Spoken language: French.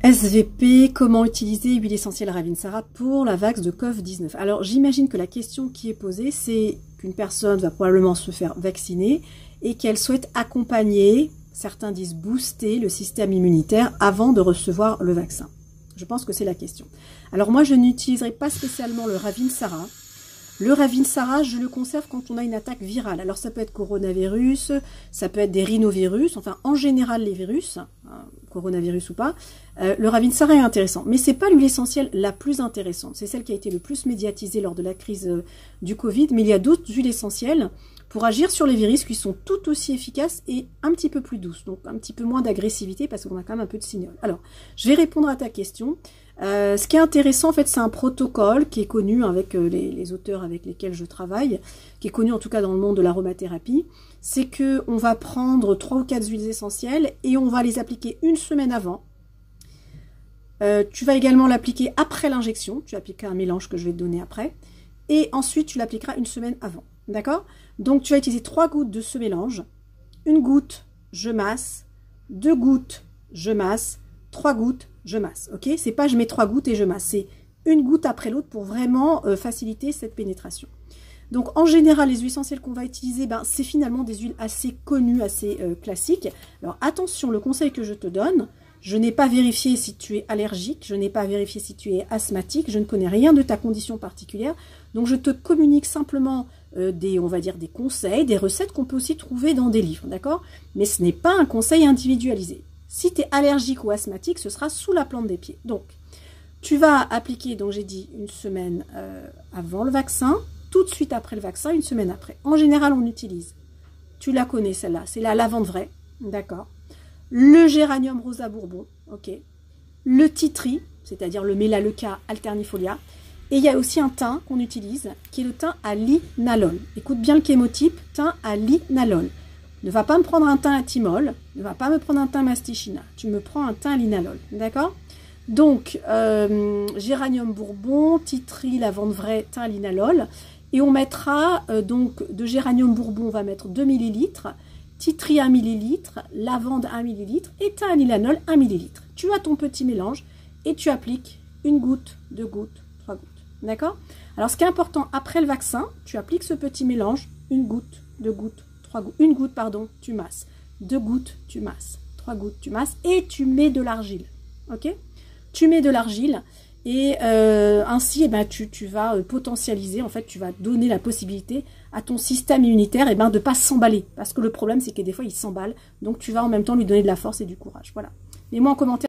SVP, comment utiliser huile essentielle Ravinsara pour la vax de Covid-19? Alors, j'imagine que la question qui est posée, c'est qu'une personne va probablement se faire vacciner et qu'elle souhaite accompagner, certains disent booster, le système immunitaire avant de recevoir le vaccin. Je pense que c'est la question. Alors moi, je n'utiliserai pas spécialement le Ravinsara. Le Ravinsara, je le conserve quand on a une attaque virale. Alors ça peut être coronavirus, ça peut être des rhinovirus, enfin en général les virus, coronavirus ou pas. Le Ravinsara est intéressant, mais c'est pas l'huile essentielle la plus intéressante. C'est celle qui a été le plus médiatisée lors de la crise du Covid, mais il y a d'autres huiles essentielles pour agir sur les virus qui sont tout aussi efficaces et un petit peu plus douces, donc un petit peu moins d'agressivité parce qu'on a quand même un peu de signal. Alors, je vais répondre à ta question. Ce qui est intéressant, en fait, c'est un protocole qui est connu avec les auteurs avec lesquels je travaille, qui est connu en tout cas dans le monde de l'aromathérapie. C'est que on va prendre 3 ou 4 huiles essentielles et on va les appliquer une semaine avant. Tu vas également l'appliquer après l'injection. Tu appliqueras un mélange que je vais te donner après. Et ensuite, tu l'appliqueras une semaine avant. D'accord? Donc, tu vas utiliser 3 gouttes de ce mélange. 1 goutte, je masse. 2 gouttes, je masse. 3 gouttes, je masse. Ok? C'est pas je mets 3 gouttes et je masse. C'est une goutte après l'autre pour vraiment faciliter cette pénétration. Donc, en général, les huiles essentielles qu'on va utiliser, ben, c'est finalement des huiles assez connues, assez classiques. Alors, attention, le conseil que je te donne, je n'ai pas vérifié si tu es allergique, je n'ai pas vérifié si tu es asthmatique, je ne connais rien de ta condition particulière. Donc, je te communique simplement on va dire des conseils, des recettes qu'on peut aussi trouver dans des livres, d'accord? Mais ce n'est pas un conseil individualisé. Si tu es allergique ou asthmatique, ce sera sous la plante des pieds. Donc, tu vas appliquer, donc j'ai dit, une semaine avant le vaccin, tout de suite après le vaccin, une semaine après. En général, on utilise, tu la connais celle-là, c'est la lavande vraie, d'accord? Le géranium rosa bourbon, ok? Le titri, c'est-à-dire le Melaleuca alternifolia. Et il y a aussi un thym qu'on utilise, qui est le thym à linalol. Écoute bien le chémotype, thym à linalol. Ne va pas me prendre un thym à thymol, ne va pas me prendre un thym mastichina. Tu me prends un thym à linalol, d'accord? Donc, géranium bourbon, titri, lavande vraie, thym à linalol. Et on mettra, donc, de géranium bourbon, on va mettre 2 ml, titri 1 ml, lavande 1 ml et thym à linalol 1 ml. Tu as ton petit mélange et tu appliques 1 goutte, 2 gouttes, 3 gouttes. D'accord? Alors, ce qui est important, après le vaccin, tu appliques ce petit mélange, 1 goutte, 2 gouttes, 3 gouttes. 1 goutte, pardon, tu masses. 2 gouttes, tu masses. 3 gouttes, tu masses. Et tu mets de l'argile. Ok? Tu mets de l'argile. Et ainsi, eh ben, tu vas potentialiser, en fait, tu vas donner la possibilité à ton système immunitaire eh ben, de ne pas s'emballer. Parce que le problème, c'est que des fois, il s'emballe. Donc, tu vas en même temps lui donner de la force et du courage. Voilà. Mets-moi en commentaire.